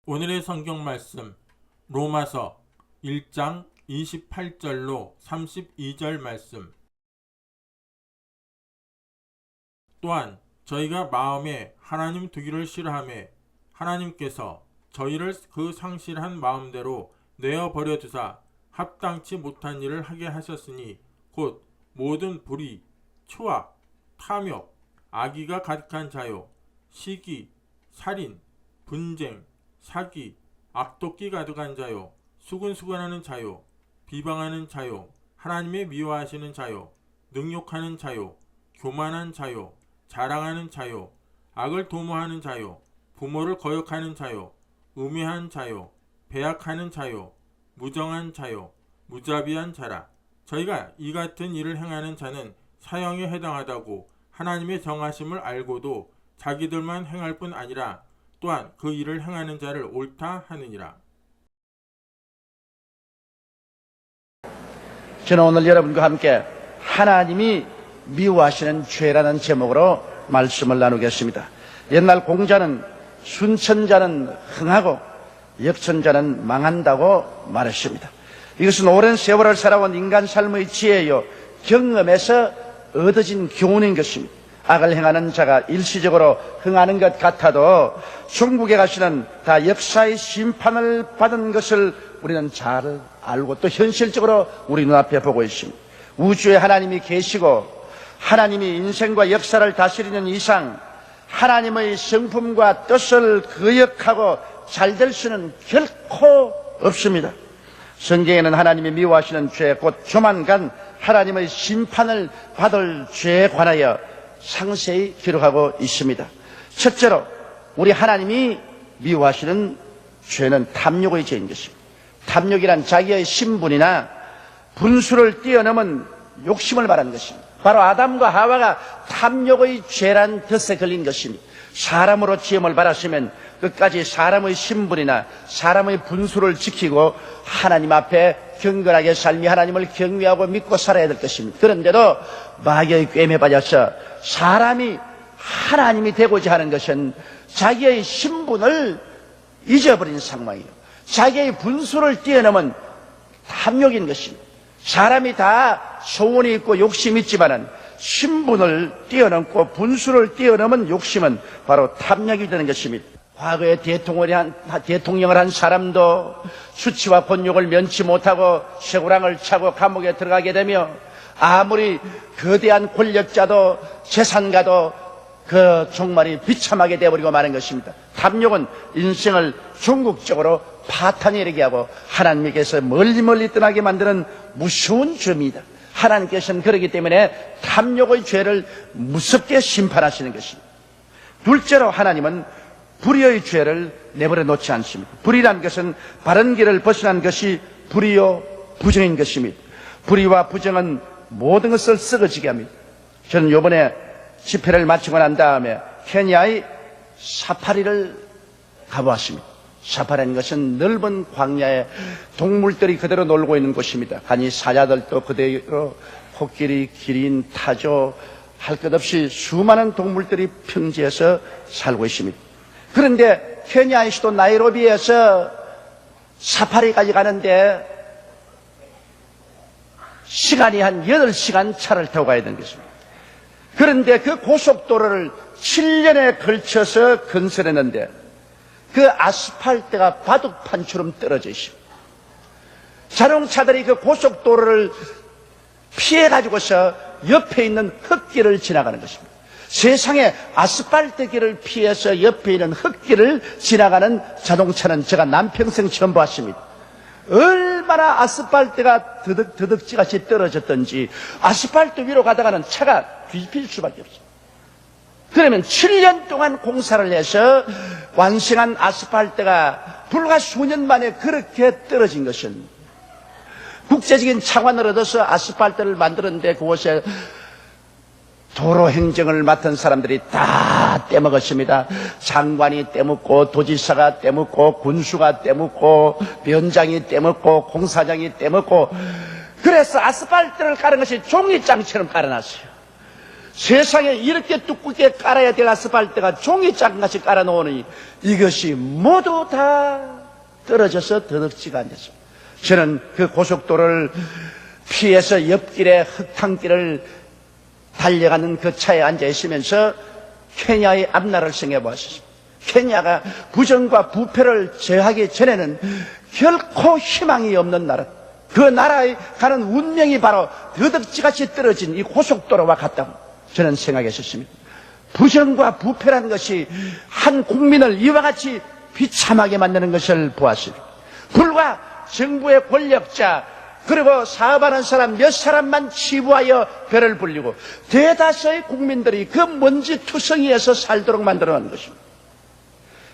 오늘의 성경 말씀 로마서 1장 28절로 32절 말씀. 또한 저희가 마음에 하나님 두기를 싫어하며 하나님께서 저희를 그 상실한 마음대로 내어버려 두사 합당치 못한 일을 하게 하셨으니 곧 모든 불의, 초악, 탐욕, 악의가 가득한 자요, 시기, 살인, 분쟁, 사기, 악독기 가득한 자요, 수근수근하는 자요, 비방하는 자요, 하나님의 미워하시는 자요, 능욕하는 자요, 교만한 자요, 자랑하는 자요, 악을 도모하는 자요, 부모를 거역하는 자요, 음해한 자요, 배약하는 자요, 무정한 자요, 무자비한 자라. 저희가 이 같은 일을 행하는 자는 사형에 해당하다고 하나님의 정하심을 알고도 자기들만 행할 뿐 아니라 또한 그 일을 행하는 자를 옳다 하느니라. 저는 오늘 여러분과 함께 하나님이 미워하시는 죄라는 제목으로 말씀을 나누겠습니다. 옛날 공자는 순천자는 흥하고 역천자는 망한다고 말했습니다. 이것은 오랜 세월을 살아온 인간 삶의 지혜요, 경험에서 얻어진 교훈인 것입니다. 악을 행하는 자가 일시적으로 흥하는 것 같아도 중국에 가시는 다 역사의 심판을 받은 것을 우리는 잘 알고 또 현실적으로 우리 눈앞에 보고 있습니다. 우주에 하나님이 계시고 하나님이 인생과 역사를 다스리는 이상 하나님의 성품과 뜻을 거역하고 잘 될 수는 결코 없습니다. 성경에는 하나님이 미워하시는 죄, 곧 조만간 하나님의 심판을 받을 죄에 관하여 상세히 기록하고 있습니다. 첫째로 우리 하나님이 미워하시는 죄는 탐욕의 죄인 것입니다. 탐욕이란 자기의 신분이나 분수를 뛰어넘은 욕심을 말하는 것입니다. 바로 아담과 하와가 탐욕의 죄란 덫에 걸린 것입니다. 사람으로 지음을 받았으면 끝까지 사람의 신분이나 사람의 분수를 지키고 하나님 앞에 경건하게 삶이 하나님을 경외하고 믿고 살아야 될 것입니다. 그런데도 마귀의 꿰매 빠져서 사람이 하나님이 되고자 하는 것은 자기의 신분을 잊어버린 상황이에요. 자기의 분수를 뛰어넘은 탐욕인 것입니다. 사람이 다 소원이 있고 욕심이 있지만은 신분을 뛰어넘고 분수를 뛰어넘은 욕심은 바로 탐욕이 되는 것입니다. 과거에 대통령을 한 사람도 수치와 번욕을 면치 못하고 쇠고랑을 차고 감옥에 들어가게 되며 아무리 거대한 권력자도 재산가도 그 종말이 비참하게 되어버리고 마는 것입니다. 탐욕은 인생을 궁극적으로 파탄에 이르게 하고 하나님께서 멀리 떠나게 만드는 무서운 죄입니다. 하나님께서는 그렇기 때문에 탐욕의 죄를 무섭게 심판하시는 것입니다. 둘째로 하나님은 불의의 죄를 내버려 놓지 않습니다. 불의란 것은 바른 길을 벗어난 것이 불의요 부정인 것입니다. 불의와 부정은 모든 것을 썩어지게 합니다. 저는 이번에 집회를 마치고 난 다음에 케냐의 사파리를 가보았습니다. 사파리라는 것은 넓은 광야에 동물들이 그대로 놀고 있는 곳입니다. 간이 사자들도 그대로 코끼리, 기린, 타조 할 것 없이 수많은 동물들이 평지에서 살고 있습니다. 그런데 케냐의 수도 나이로비에서 사파리까지 가는데 시간이 한 8시간 차를 타고 가야 되는 것입니다. 그런데 그 고속도로를 7년에 걸쳐서 건설했는데 그 아스팔트가 바둑판처럼 떨어져 있습니다. 자동차들이 그 고속도로를 피해가지고서 옆에 있는 흙길을 지나가는 것입니다. 세상에 아스팔트 길을 피해서 옆에 있는 흙길을 지나가는 자동차는 제가 남평생 처음 봤습니다. 얼마나 아스팔트가 더덕지같이 떨어졌던지 아스팔트 위로 가다가는 차가 뒤집힐 수밖에 없습니다. 그러면 7년 동안 공사를 해서 완성한 아스팔트가 불과 수년 만에 그렇게 떨어진 것은 국제적인 차관을 얻어서 아스팔트를 만들었는데 그곳에 도로 행정을 맡은 사람들이 다 떼먹었습니다. 장관이 떼먹고 도지사가 떼먹고 군수가 떼먹고 면장이 떼먹고 공사장이 떼먹고 그래서 아스팔트를 깔은 것이 종이장처럼 깔아놨어요. 세상에 이렇게 두껍게 깔아야 될 아스팔트가 종이 장같이 깔아놓으니 이것이 모두 다 떨어져서 더덕지가 않았습니다. 저는 그 고속도로를 피해서 옆길에 흙탕길을 달려가는 그 차에 앉아 있으면서 케냐의 앞날을 생각해 보았습니다. 케냐가 부정과 부패를 제하기 전에는 결코 희망이 없는 나라, 그 나라에 가는 운명이 바로 더덕지같이 떨어진 이 고속도로와 같다고 저는 생각했었습니다. 부정과 부패라는 것이 한 국민을 이와 같이 비참하게 만드는 것을 보았습니다. 불과 정부의 권력자 그리고 사업하는 사람 몇 사람만 치부하여 별을 불리고 대다수의 국민들이 그 먼지투성이에서 살도록 만들어놓은 것입니다.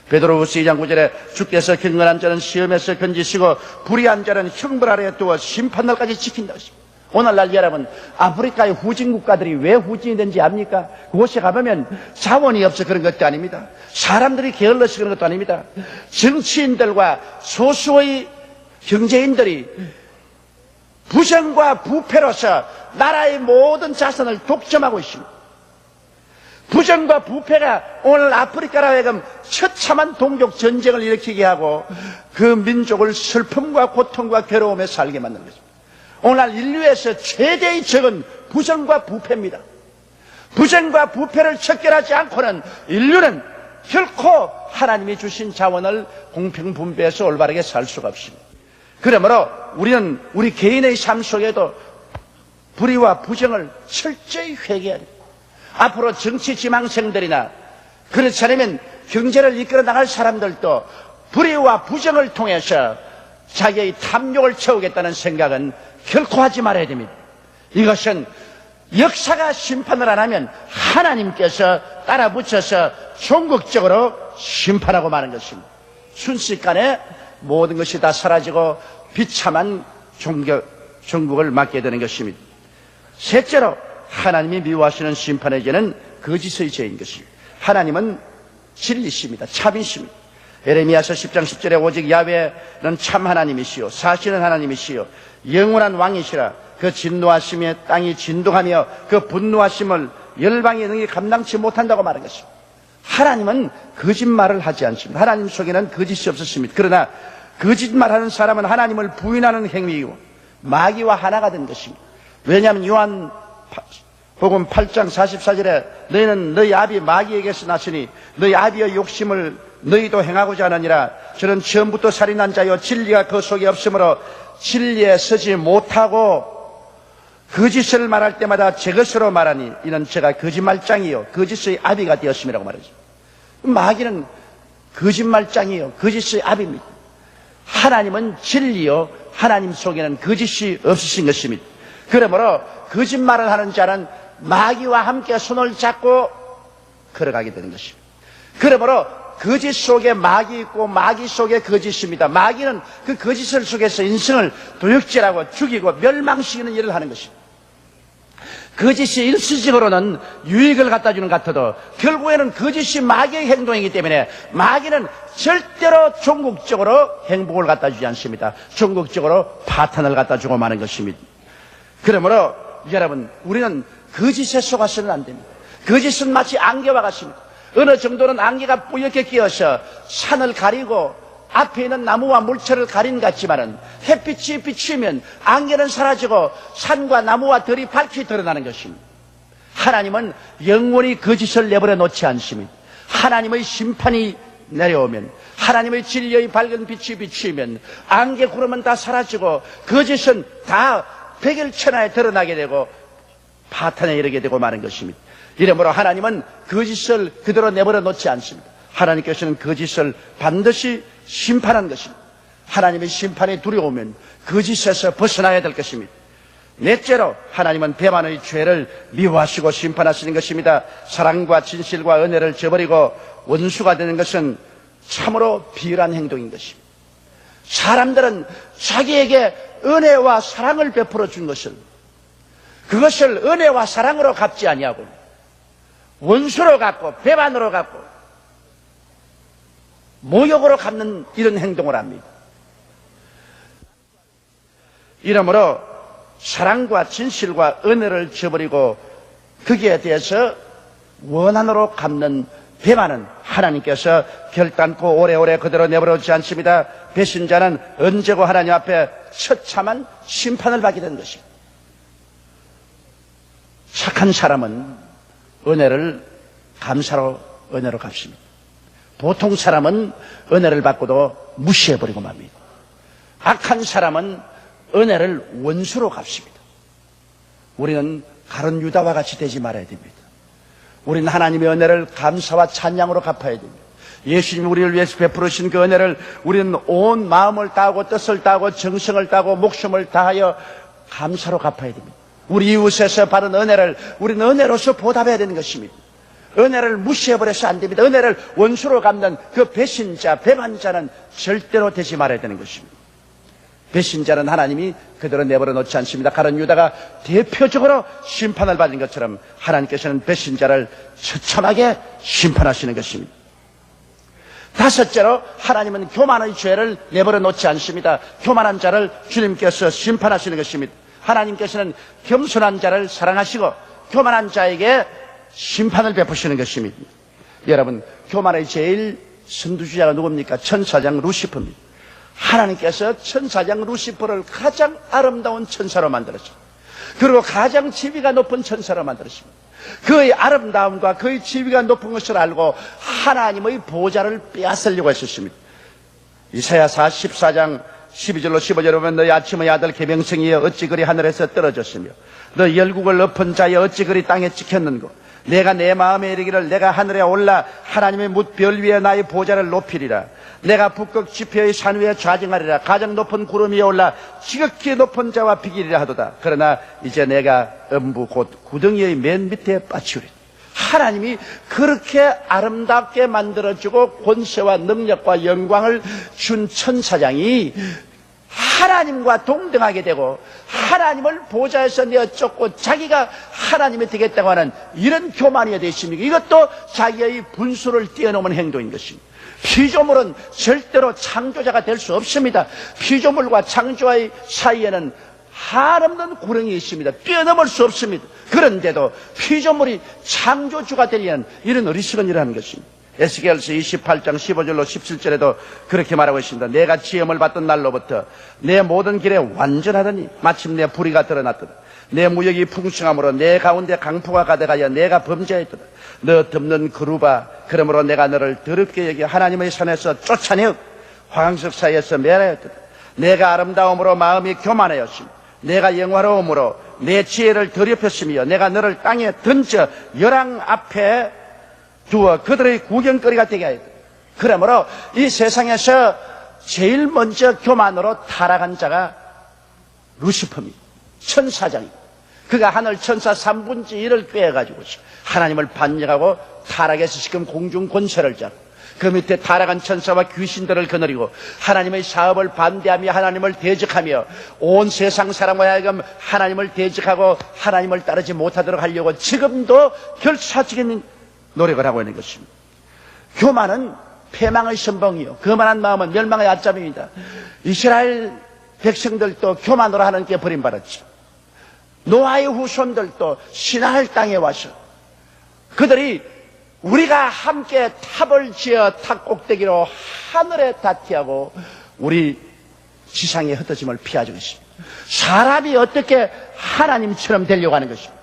베드로후서 2장 9절에 주께서 경건한 자는 시험에서 건지시고 불의한 자는 형벌 아래에 두어 심판날까지 지킨다 것입니다. 오늘날 여러분, 아프리카의 후진 국가들이 왜 후진이 된지 압니까? 그곳에 가보면 자원이 없어 그런 것도 아닙니다. 사람들이 게을러서 그런 것도 아닙니다. 정치인들과 소수의 경제인들이 부정과 부패로서 나라의 모든 자산을 독점하고 있습니다. 부정과 부패가 오늘 아프리카라 하여금 처참한 동족 전쟁을 일으키게 하고 그 민족을 슬픔과 고통과 괴로움에 살게 만든 것입니다. 오늘날 인류에서 최대의 적은 부정과 부패입니다. 부정과 부패를 척결하지 않고는 인류는 결코 하나님이 주신 자원을 공평 분배해서 올바르게 살 수가 없습니다. 그러므로 우리는 우리 개인의 삶 속에도 불의와 부정을 철저히 회개해야 됩니다. 앞으로 정치 지망생들이나 그렇지 않으면 경제를 이끌어 나갈 사람들도 불의와 부정을 통해서 자기의 탐욕을 채우겠다는 생각은 결코 하지 말아야 됩니다. 이것은 역사가 심판을 안 하면 하나님께서 따라붙여서 종국적으로 심판하고 마는 것입니다. 순식간에 모든 것이 다 사라지고 비참한 종국을 맞게 되는 것입니다. 셋째로 하나님이 미워하시는 심판의 죄는 거짓의 죄인 것입니다. 하나님은 진리십니다. 참이십니다. 에레미야서 10장 10절에 오직 야훼는 참 하나님이시요 사실은 하나님이시요 영원한 왕이시라. 그 진노하심에 땅이 진동하며 그 분노하심을 열방이 능히 감당치 못한다고 말한 것입니다. 하나님은 거짓말을 하지 않습니다. 하나님 속에는 거짓이 없었습니다. 그러나 거짓말하는 사람은 하나님을 부인하는 행위이고 마귀와 하나가 된 것입니다. 왜냐하면 요한복음 8장 44절에 너희는 너희 아비 마귀에게서 났으니 너희 아비의 욕심을 너희도 행하고자 하느니라. 저는 처음부터 살인한 자요 진리가 그 속에 없으므로 진리에 서지 못하고 거짓을 말할 때마다 제 것으로 말하니 이는 제가 거짓말장이요 거짓의 아비가 되었음이라고 말하죠. 마귀는 거짓말장이요 거짓의 아비입니다. 하나님은 진리요 하나님 속에는 거짓이 없으신 것입니다. 그러므로 거짓말을 하는 자는 마귀와 함께 손을 잡고 걸어가게 되는 것입니다. 그러므로 거짓 속에 마귀 있고 마귀 속에 거짓입니다. 마귀는 그 거짓을 속에서 인생을 도역질하고 죽이고 멸망시키는 일을 하는 것입니다. 거짓이 일시적으로는 유익을 갖다 주는 것 같아도 결국에는 거짓이 마귀의 행동이기 때문에 마귀는 절대로 종국적으로 행복을 갖다 주지 않습니다. 종국적으로 파탄을 갖다 주고 마는 것입니다. 그러므로 여러분, 우리는 거짓에 속아서는 안 됩니다. 거짓은 마치 안개와 같습니다. 어느 정도는 안개가 뿌옇게 끼어서 산을 가리고 앞에 있는 나무와 물체를 가린 것 같지만은 햇빛이 비치면 안개는 사라지고 산과 나무와 들이 밝히 드러나는 것입니다. 하나님은 영원히 거짓을 내버려 놓지 않습니다. 하나님의 심판이 내려오면 하나님의 진리의 밝은 빛이 비치면 안개 구름은 다 사라지고 거짓은 다 백일천하에 드러나게 되고 파탄에 이르게 되고 마는 것입니다. 이러므로 하나님은 거짓을 그대로 내버려 놓지 않습니다. 하나님께서는 거짓을 반드시 심판한 것입니다. 하나님의 심판이 두려우면 거짓에서 벗어나야 될 것입니다. 넷째로 하나님은 배반의 죄를 미워하시고 심판하시는 것입니다. 사랑과 진실과 은혜를 저버리고 원수가 되는 것은 참으로 비열한 행동인 것입니다. 사람들은 자기에게 은혜와 사랑을 베풀어 준 것을 그것을 은혜와 사랑으로 갚지 아니하고 원수로 갚고 배반으로 갚고 모욕으로 갚는 이런 행동을 합니다. 이러므로 사랑과 진실과 은혜를 저버리고 거기에 대해서 원한으로 갚는 배반은 하나님께서 결단코 오래오래 그대로 내버려두지 않습니다. 배신자는 언제고 하나님 앞에 처참한 심판을 받게 되는 것입니다. 착한 사람은 은혜를 감사로 은혜로 갚습니다. 보통 사람은 은혜를 받고도 무시해버리고 맙니다. 악한 사람은 은혜를 원수로 갚습니다. 우리는 가룟 유다와 같이 되지 말아야 됩니다. 우리는 하나님의 은혜를 감사와 찬양으로 갚아야 됩니다. 예수님이 우리를 위해서 베풀으신 그 은혜를 우리는 온 마음을 다하고 뜻을 다하고 정성을 다하고 목숨을 다하여 감사로 갚아야 됩니다. 우리 이웃에서 받은 은혜를 우리는 은혜로서 보답해야 되는 것입니다. 은혜를 무시해버려서 안 됩니다. 은혜를 원수로 갚는 그 배신자, 배반자는 절대로 되지 말아야 되는 것입니다. 배신자는 하나님이 그대로 내버려 놓지 않습니다. 가룟 유다가 대표적으로 심판을 받은 것처럼 하나님께서는 배신자를 처참하게 심판하시는 것입니다. 다섯째로 하나님은 교만의 죄를 내버려 놓지 않습니다. 교만한 자를 주님께서 심판하시는 것입니다. 하나님께서는 겸손한 자를 사랑하시고 교만한 자에게 심판을 베푸시는 것입니다. 여러분, 교만의 제일 선두주자가 누굽니까? 천사장 루시퍼입니다. 하나님께서 천사장 루시퍼를 가장 아름다운 천사로 만들었습니다. 그리고 가장 지위가 높은 천사로 만들었습니다. 그의 아름다움과 그의 지위가 높은 것을 알고 하나님의 보좌를 빼앗으려고 했었습니다. 이사야 14장 12절로 15절에 보면 너희 아침의 아들 계명성이여 어찌 그리 하늘에서 떨어졌으며 너 열국을 엎은 자여 어찌 그리 땅에 찍혔는고 내가 내 마음에 이르기를 내가 하늘에 올라 하나님의 뭇별 위에 나의 보좌를 높이리라. 내가 북극 지표의 산 위에 좌정하리라. 가장 높은 구름 위에 올라 지극히 높은 자와 비기리라 하도다. 그러나 이제 내가 음부 곧 구덩이의 맨 밑에 빠치우리. 하나님이 그렇게 아름답게 만들어주고 권세와 능력과 영광을 준 천사장이 하나님과 동등하게 되고 하나님을 보좌에서 내어쫓고 자기가 하나님이 되겠다고 하는 이런 교만이 되십니까? 이것도 자기의 분수를 뛰어넘은 행동인 것입니다. 피조물은 절대로 창조자가 될 수 없습니다. 피조물과 창조의 사이에는 한없는 구렁이 있습니다. 뛰어넘을 수 없습니다. 그런데도 피조물이 창조주가 되려는 이런 어리석은 일을 하는 것입니다. 에스겔서 28장 15절로 17절에도 그렇게 말하고 있습니다. 내가 지음을 받던 날로부터 내 모든 길에 완전하더니 마침내 불의가 드러났더라. 내 무역이 풍성함으로 내 가운데 강포가 가득하여 내가 범죄했더라. 너 덮는 그루바 그러므로 내가 너를 더럽게 여겨 하나님의 산에서 쫓아내어 화강석 사이에서 멸하였더라. 내가 아름다움으로 마음이 교만하였으며 내가 영화로움으로 내 지혜를 더럽혔으며 내가 너를 땅에 던져 열왕 앞에 두어 그들의 구경거리가 되게 하였다. 그러므로 이 세상에서 제일 먼저 교만으로 타락한 자가 루시퍼입니다. 천사장입니다. 그가 하늘 천사 3분의 1을 빼가지고 하나님을 반역하고 타락해서 지금 공중 권세를 잡고 그 밑에 타락한 천사와 귀신들을 거느리고 하나님의 사업을 반대하며 하나님을 대적하며 온 세상 사람과 하여금 하나님을 대적하고 하나님을 따르지 못하도록 하려고 지금도 결사적인 노력을 하고 있는 것입니다. 교만은 패망의 선봉이요 거만한 마음은 멸망의 아점입니다. 이스라엘 백성들도 교만으로 하나님께 버림받았죠. 노아의 후손들도 시나할 땅에 와서 그들이 우리가 함께 탑을 지어 탑 꼭대기로 하늘에 닿기하고 우리 지상의 흩어짐을 피하죠. 사람이 어떻게 하나님처럼 되려고 하는 것입니다.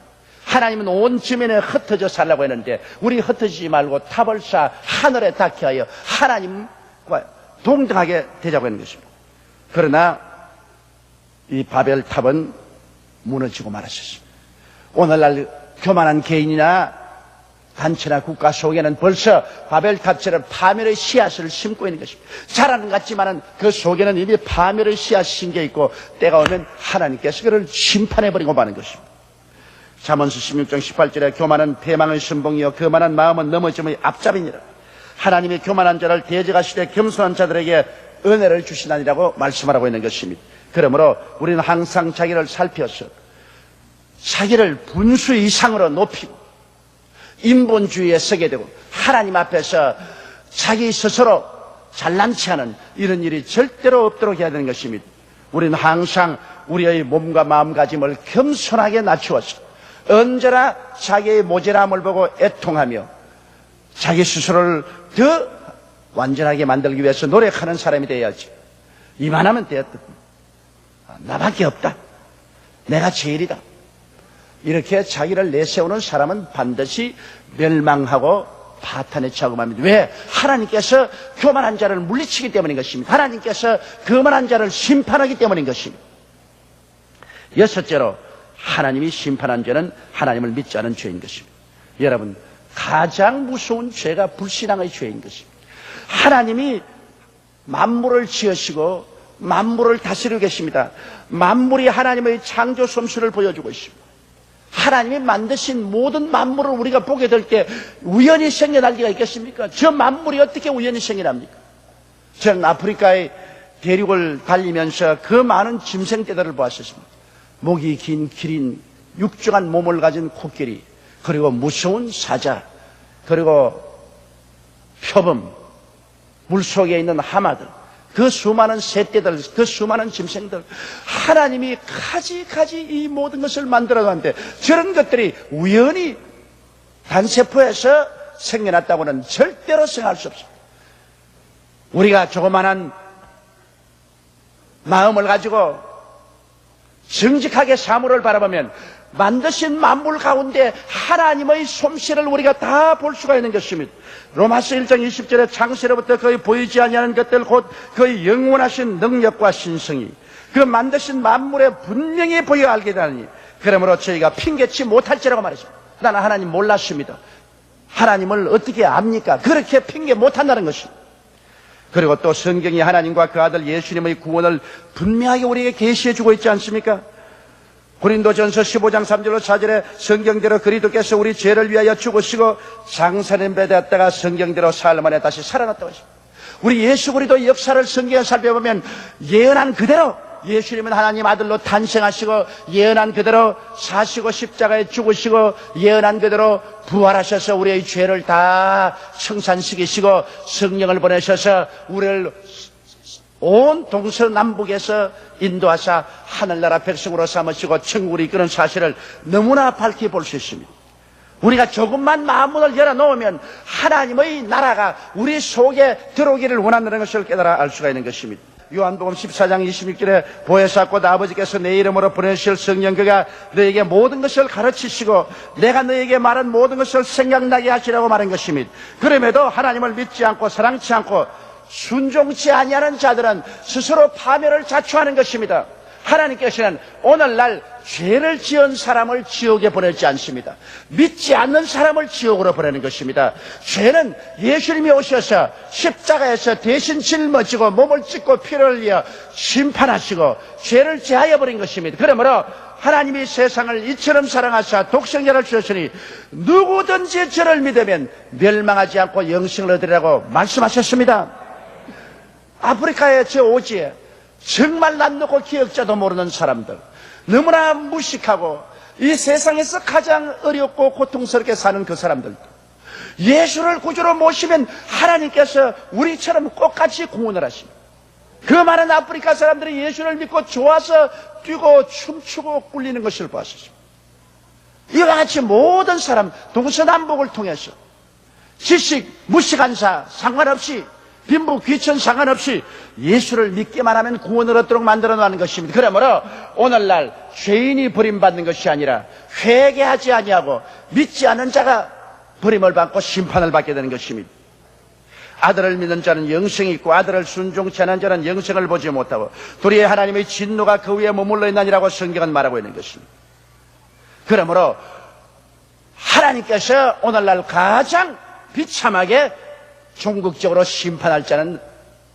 하나님은 온 지면에 흩어져 살라고 했는데 우리 흩어지지 말고 탑을 쌓아 하늘에 닿게 하여 하나님과 동등하게 되자고 하는 것입니다. 그러나 이 바벨탑은 무너지고 말았습니다. 오늘날 교만한 개인이나 단체나 국가 속에는 벌써 바벨탑처럼 파멸의 씨앗을 심고 있는 것입니다. 자라는 것 같지만은 그 속에는 이미 파멸의 씨앗이 심겨 있고 때가 오면 하나님께서 그를 심판해버리고 마는 것입니다. 잠언서 16장 18절에 교만은 패망의 선봉이요 거만한 마음은 넘어짐의 앞잡이니라. 하나님이 교만한 자를 대적하시되 겸손한 자들에게 은혜를 주시나니라고 말씀하라고 있는 것입니다. 그러므로 우리는 항상 자기를 살펴서 자기를 분수 이상으로 높이고 인본주의에 서게 되고 하나님 앞에서 자기 스스로 잘난 체하는 이런 일이 절대로 없도록 해야 되는 것입니다. 우리는 항상 우리의 몸과 마음가짐을 겸손하게 낮추어서 언제나 자기의 모자람을 보고 애통하며 자기 스스로를 더 완전하게 만들기 위해서 노력하는 사람이 되어야지. 이만하면 되었다. 나밖에 없다. 내가 제일이다. 이렇게 자기를 내세우는 사람은 반드시 멸망하고 파탄에 처금합니다. 왜? 하나님께서 교만한 자를 물리치기 때문인 것입니다. 하나님께서 교만한 자를 심판하기 때문인 것입니다. 여섯째로 하나님이 심판한 죄는 하나님을 믿지 않은 죄인 것입니다. 여러분, 가장 무서운 죄가 불신앙의 죄인 것입니다. 하나님이 만물을 지으시고 만물을 다스리고 계십니다. 만물이 하나님의 창조 솜씨를 보여주고 있습니다. 하나님이 만드신 모든 만물을 우리가 보게 될 때 우연히 생겨날 리가 있겠습니까? 저 만물이 어떻게 우연히 생겨납니까? 저는 아프리카의 대륙을 달리면서 그 많은 짐승떼들을 보았습니다. 목이 긴 기린, 육중한 몸을 가진 코끼리, 그리고 무서운 사자, 그리고 표범, 물속에 있는 하마들, 그 수많은 새떼들, 그 수많은 짐승들, 하나님이 가지가지 이 모든 것을 만들어놨는데 저런 것들이 우연히 단세포에서 생겨났다고는 절대로 생각할 수 없습니다. 우리가 조그마한 마음을 가지고 정직하게 사물을 바라보면 만드신 만물 가운데 하나님의 솜씨를 우리가 다 볼 수가 있는 것입니다. 로마서 1장 20절에 창세로부터 거의 보이지 아니하는 것들 곧 거의 영원하신 능력과 신성이 그 만드신 만물에 분명히 보여 알게 되니 그러므로 저희가 핑계치 못할지라고 말했습니다. 나는 하나님 몰랐습니다. 하나님을 어떻게 압니까? 그렇게 핑계 못한다는 것입니다. 그리고 또 성경이 하나님과 그 아들 예수님의 구원을 분명하게 우리에게 계시해 주고 있지 않습니까? 고린도전서 15장 3절로 4절에 성경대로 그리스도께서 우리 죄를 위하여 죽으시고 장사님배 되었다가 성경대로 사흘 만에 다시 살아났다고 하십니다. 우리 예수 그리스도의 역사를 성경에 살펴보면 예언한 그대로 예수님은 하나님 아들로 탄생하시고 예언한 그대로 사시고 십자가에 죽으시고 예언한 그대로 부활하셔서 우리의 죄를 다 청산시키시고 성령을 보내셔서 우리를 온 동서남북에서 인도하사 하늘나라 백성으로 삼으시고 천국으로 이끄는 사실을 너무나 밝히 볼 수 있습니다. 우리가 조금만 마음문을 열어놓으면 하나님의 나라가 우리 속에 들어오기를 원한다는 것을 깨달아 알 수가 있는 것입니다. 요한복음 14장 26절에 보혜사 곧 아버지께서 내 이름으로 보내실 성령 그가 너에게 모든 것을 가르치시고 내가 너에게 말한 모든 것을 생각나게 하시라고 말한 것입니다. 그럼에도 하나님을 믿지 않고 사랑치 않고 순종치 아니하는 자들은 스스로 파멸을 자초하는 것입니다. 하나님께서는 오늘날 죄를 지은 사람을 지옥에 보내지 않습니다. 믿지 않는 사람을 지옥으로 보내는 것입니다. 죄는 예수님이 오셔서 십자가에서 대신 짊어지고 몸을 찢고 피를 흘려 심판하시고 죄를 제하여 버린 것입니다. 그러므로 하나님이 세상을 이처럼 사랑하사 독생자를 주셨으니 누구든지 저를 믿으면 멸망하지 않고 영생을 얻으리라고 말씀하셨습니다. 아프리카의 저 오지에 정말 난 놓고 기억자도 모르는 사람들, 너무나 무식하고 이 세상에서 가장 어렵고 고통스럽게 사는 그 사람들, 예수를 구주로 모시면 하나님께서 우리처럼 똑같이 구원을 하십니다. 그 많은 아프리카 사람들이 예수를 믿고 좋아서 뛰고 춤추고 꿀리는 것을 보았습니다. 이와 같이 모든 사람 동서남북을 통해서 지식, 무식한사 상관없이 빈부 귀천 상관없이 예수를 믿기만 하면 구원을 얻도록 만들어 놓는 것입니다. 그러므로 오늘날 죄인이 버림받는 것이 아니라 회개하지 아니하고 믿지 않는 자가 버림을 받고 심판을 받게 되는 것입니다. 아들을 믿는 자는 영생이 있고 아들을 순종치 않은 자는 영생을 보지 못하고 도리어 하나님의 진노가 그 위에 머물러 있나니라고 성경은 말하고 있는 것입니다. 그러므로 하나님께서 오늘날 가장 비참하게 종국적으로 심판할 자는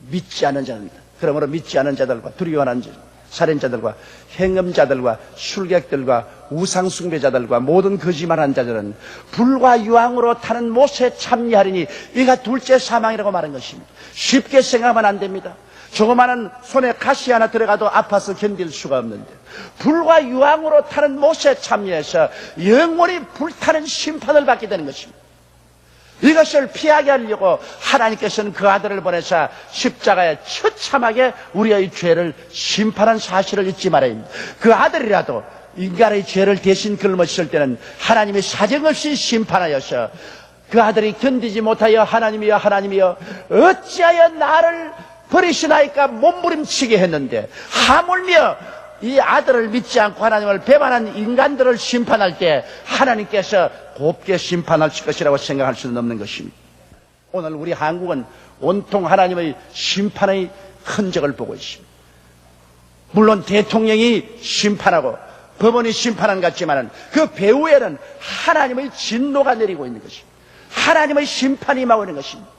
믿지 않는 자입니다. 그러므로 믿지 않는 자들과 두려워하는 자, 살인자들과 행음자들과 술객들과 우상숭배자들과 모든 거짓말하는 자들은 불과 유황으로 타는 못에 참여하리니 이가 둘째 사망이라고 말한 것입니다. 쉽게 생각하면 안 됩니다. 조그마한 손에 가시 하나 들어가도 아파서 견딜 수가 없는데 불과 유황으로 타는 못에 참여해서 영원히 불타는 심판을 받게 되는 것입니다. 이것을 피하게 하려고 하나님께서는 그 아들을 보내사 십자가에 처참하게 우리의 죄를 심판한 사실을 잊지 말아야 합니다. 그 아들이라도 인간의 죄를 대신 걸머셨을 때는 하나님이 사정없이 심판하여서 그 아들이 견디지 못하여 하나님이여 하나님이여 어찌하여 나를 버리시나이까 몸부림치게 했는데 하물며 이 아들을 믿지 않고 하나님을 배반한 인간들을 심판할 때 하나님께서 곱게 심판하실 것이라고 생각할 수는 없는 것입니다. 오늘 우리 한국은 온통 하나님의 심판의 흔적을 보고 있습니다. 물론 대통령이 심판하고 법원이 심판한 것 같지만 그 배후에는 하나님의 진노가 내리고 있는 것입니다. 하나님의 심판이 임하고 있는 것입니다.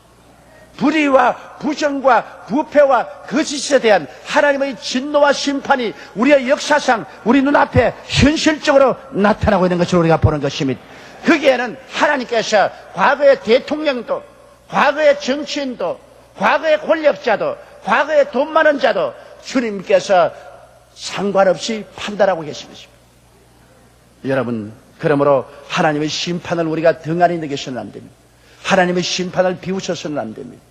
불의와 부정과 부패와 거짓에 대한 하나님의 진노와 심판이 우리의 역사상 우리 눈앞에 현실적으로 나타나고 있는 것을 우리가 보는 것입니다. 거기에는 하나님께서 과거의 대통령도, 과거의 정치인도, 과거의 권력자도, 과거의 돈 많은 자도 주님께서 상관없이 판단하고 계신 것입니다. 여러분, 그러므로 하나님의 심판을 우리가 등한히 여겨서는 안 됩니다. 하나님의 심판을 비웃어서는 안 됩니다.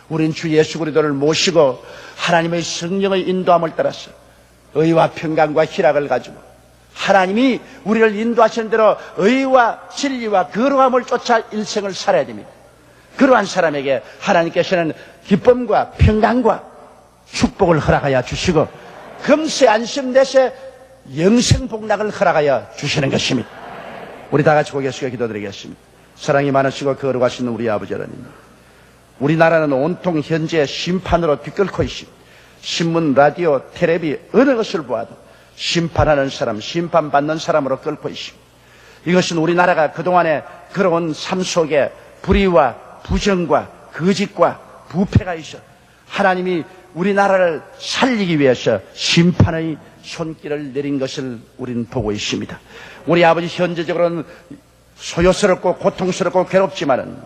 우린 주 예수 그리스도를 모시고 하나님의 성령의 인도함을 따라서 의와 평강과 희락을 가지고 하나님이 우리를 인도하신 대로 의와 진리와 거룩함을 쫓아 일생을 살아야 됩니다. 그러한 사람에게 하나님께서는 기쁨과 평강과 축복을 허락하여 주시고 금세 안심되세 영생 복락을 허락하여 주시는 것입니다. 우리 다 같이 고개 숙여 기도드리겠습니다. 사랑이 많으시고 거룩하신 우리 아버지 하나님, 우리나라는 온통 현재 심판으로 뒤끓고 있습니다. 신문, 라디오, 텔레비 어느 것을 보아도 심판하는 사람, 심판받는 사람으로 끓고 있습니다. 이것은 우리나라가 그동안에 걸어온 삶 속에 불의와 부정과 거짓과 부패가 있어 하나님이 우리나라를 살리기 위해서 심판의 손길을 내린 것을 우리는 보고 있습니다. 우리 아버지 현재적으로는 소요스럽고 고통스럽고 괴롭지만은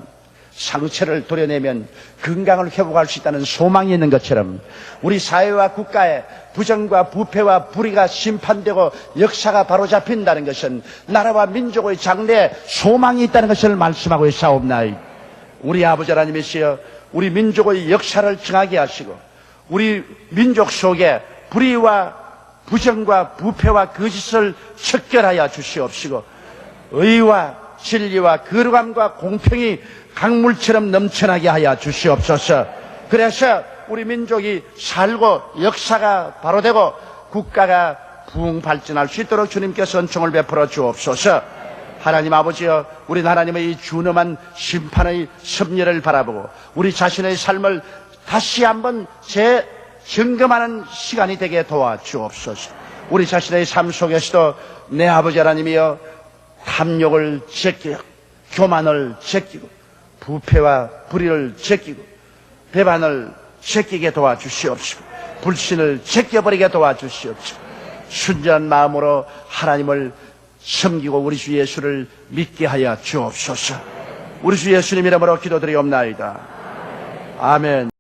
상처를 도려내면 건강을 회복할 수 있다는 소망이 있는 것처럼 우리 사회와 국가에 부정과 부패와 불의가 심판되고 역사가 바로잡힌다는 것은 나라와 민족의 장래에 소망이 있다는 것을 말씀하고 있사옵나이다. 우리 아버지 하나님이시여 우리 민족의 역사를 정하게 하시고 우리 민족 속에 불의와 부정과 부패와 거짓을 척결하여 주시옵시고 의와 진리와 거룩함과 공평이 강물처럼 넘쳐나게 하여 주시옵소서. 그래서 우리 민족이 살고 역사가 바로 되고 국가가 부흥 발전할 수 있도록 주님께서 은총을 베풀어 주옵소서. 하나님 아버지여, 우리 하나님의 이 준엄한 심판의 섭리를 바라보고 우리 자신의 삶을 다시 한번 재점검하는 시간이 되게 도와주옵소서. 우리 자신의 삶 속에서도 내 아버지 하나님이여 탐욕을 제끼고 교만을 제끼고 부패와 불의를 제끼고 배반을 제끼게 도와주시옵시고 불신을 제껴버리게 도와주시옵시고 순전한 마음으로 하나님을 섬기고 우리 주 예수를 믿게 하여 주옵소서. 우리 주 예수님 이름으로 기도드리옵나이다. 아멘.